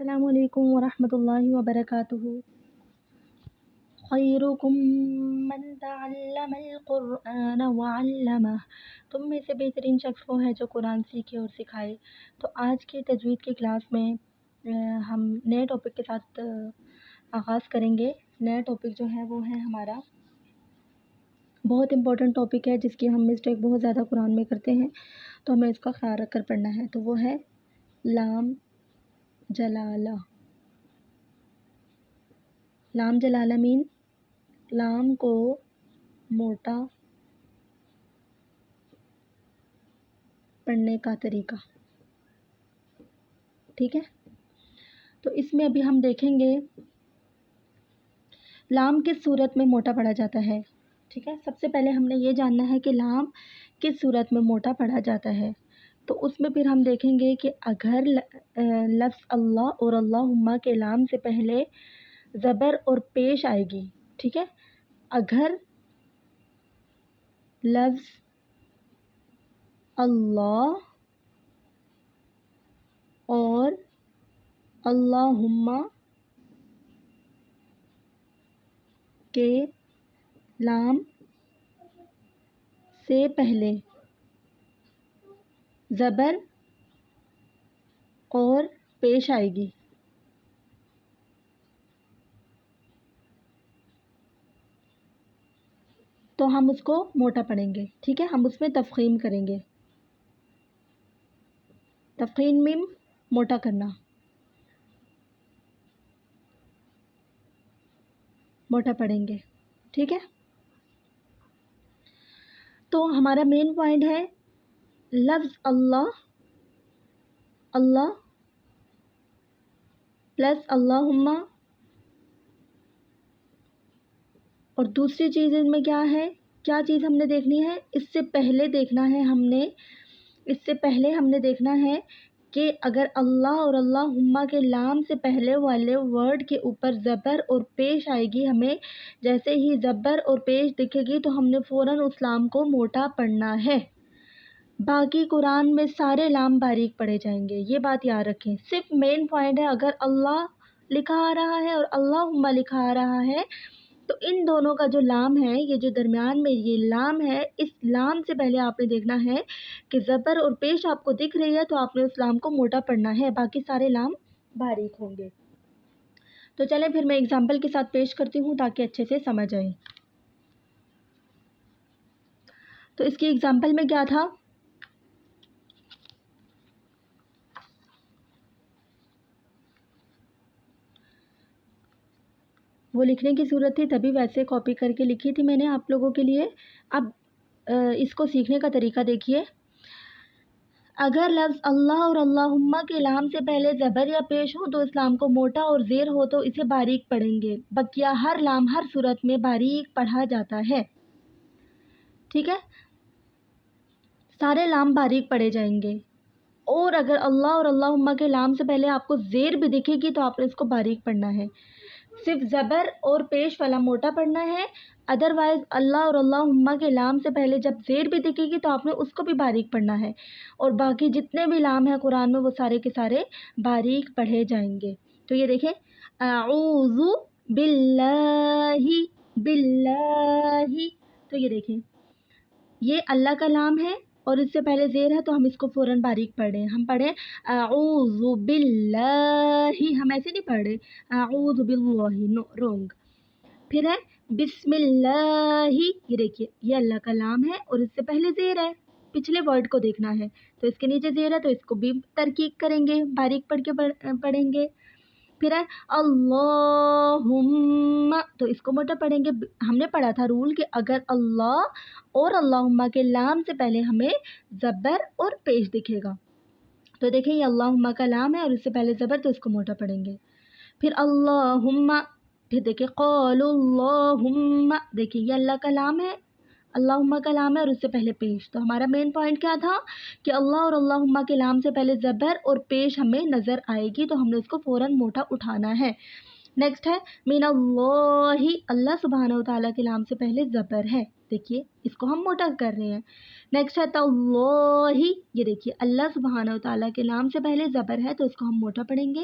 السلام علیکم ورحمۃ اللہ وبرکاتہ۔ خیرکم من تعلم القرآن وعلمہ، تم میں سے بہترین شخص وہ ہے جو قرآن سیکھے اور سکھائے۔ تو آج کی تجوید کی کلاس میں ہم نئے ٹاپک کے ساتھ آغاز کریں گے۔ نیا ٹاپک جو ہے وہ ہے ہمارا بہت امپورٹنٹ ٹاپک ہے، جس کی ہم مسٹیک بہت زیادہ قرآن میں کرتے ہیں، تو ہمیں اس کا خیال رکھ کر پڑھنا ہے۔ تو وہ ہے لام جلالہ۔ لام جلالہ مین لام کو موٹا پڑھنے کا طریقہ، ٹھیک ہے۔ تو اس میں ابھی ہم دیکھیں گے لام کس صورت میں موٹا پڑھا جاتا ہے، ٹھیک ہے۔ سب سے پہلے ہم نے یہ جاننا ہے کہ لام کس صورت میں موٹا پڑھا جاتا ہے۔ تو اس میں پھر ہم دیکھیں گے کہ اگر لفظ اللہ اور اللہم کے لام سے پہلے زبر اور پیش آئے گی، ٹھیک ہے۔ اگر لفظ اللہ اور اللہم کے لام سے پہلے زبر اور پیش آئے گی، تو ہم اس کو موٹا پڑھیں گے، ٹھیک ہے۔ ہم اس میں تفخیم کریں گے، تفخیم میم موٹا کرنا، موٹا پڑھیں گے، ٹھیک ہے۔ تو ہمارا مین پوائنٹ ہے لفظ اللہ، اللہ پلس اللہم، اور دوسری چیز ان میں کیا ہے، کیا چیز ہم نے دیکھنی ہے، اس سے پہلے دیکھنا ہے ہم نے دیکھنا ہے کہ اگر اللہ اور اللہم کے لام سے پہلے والے ورڈ کے اوپر زبر اور پیش آئے گی، ہمیں جیسے ہی زبر اور پیش دکھے گی تو ہم نے فوراً اس لام کو موٹا پڑھنا ہے۔ باقی قرآن میں سارے لام باریک پڑھے جائیں گے، یہ بات یاد رکھیں۔ صرف مین پوائنٹ ہے اگر اللہ لکھا آ رہا ہے اور اللہم لکھا آ رہا ہے تو ان دونوں کا جو لام ہے، یہ جو درمیان میں یہ لام ہے، اس لام سے پہلے آپ نے دیکھنا ہے کہ زبر اور پیش آپ کو دکھ رہی ہے تو آپ نے اس لام کو موٹا پڑھنا ہے، باقی سارے لام باریک ہوں گے۔ تو چلیں پھر میں اگزامپل کے ساتھ پیش کرتی ہوں تاکہ اچھے سے سمجھ آئے۔ تو اس کی اگزامپل میں کیا تھا، وہ لکھنے کی صورت تھی تبھی ویسے کاپی کر کے لکھی تھی میں نے آپ لوگوں کے لیے۔ اب اس کو سیکھنے کا طریقہ دیکھیے۔ اگر لفظ اللہ اور اللہم کے لام سے پہلے زبر یا پیش ہو تو اس لام کو موٹا اور زیر ہو تو اسے باریک پڑھیں گے، بقیہ ہر لام ہر صورت میں باریک پڑھا جاتا ہے، ٹھیک ہے۔ سارے لام باریک پڑھے جائیں گے، اور اگر اللہ اور اللہم کے لام سے پہلے آپ کو زیر بھی دکھے گی تو آپ نے اس کو باریک پڑھنا ہے، صرف زبر اور پیش والا موٹا پڑھنا ہے، ادروائز اللہ اور اللہم کے لام سے پہلے جب زیر بھی دکھے گی تو آپ نے اس کو بھی باریک پڑھنا ہے، اور باقی جتنے بھی لام ہیں قرآن میں وہ سارے کے سارے باریک پڑھے جائیں گے۔ تو یہ دیکھیں، اعوذ باللہ، باللہ، تو یہ دیکھیں یہ اللہ کا لام ہے اور اس سے پہلے زیر ہے تو ہم اس کو فوراً باریک پڑھ رہے ہیں، ہم پڑھیں اعوذ باللہ، ہم ایسے نہیں پڑھ رہے اعوذ باللہ، نو، رونگ۔ پھر ہے بسم اللہ، یہ دیکھیے یہ اللہ کا لام ہے اور اس سے پہلے زیر ہے، پچھلے ورڈ کو دیکھنا ہے تو اس کے نیچے زیر ہے تو اس کو بھی ترکیب کریں گے، باریک پڑھ کے پڑھیں گے۔ پھر ہے اللہم، تو اس کو موٹا پڑھیں گے۔ ہم نے پڑھا تھا رول کہ اگر اللہ اور اللہم کے لام سے پہلے ہمیں زبر اور پیش دکھے گا تو دیکھیں یہ اللہم کا لام ہے اور اس سے پہلے زبر تو اس کو موٹا پڑھیں گے۔ پھر اللہم، پھر دیکھیں قول اللہم، دیکھیں یہ اللہ کا لام ہے، اللہم کا لام ہے اور اس سے پہلے پیش، تو ہمارا مین پوائنٹ کیا تھا کہ اللہ اور اللہم کے لام سے پہلے زبر اور پیش ہمیں نظر آئے گی تو ہم نے اس کو فوراً موٹا اٹھانا ہے۔ نیکسٹ ہے من اللہ، اللہ سبحانہ و تعالیٰ کے لام سے پہلے زبر ہے، دیکھیے اس کو ہم موٹا کر رہے ہیں۔ نیکسٹ ہے تاللہ، یہ دیکھیے اللہ سبحانہ و تعالیٰ کے لام سے پہلے زبر ہے تو اس کو ہم موٹا پڑھیں گے۔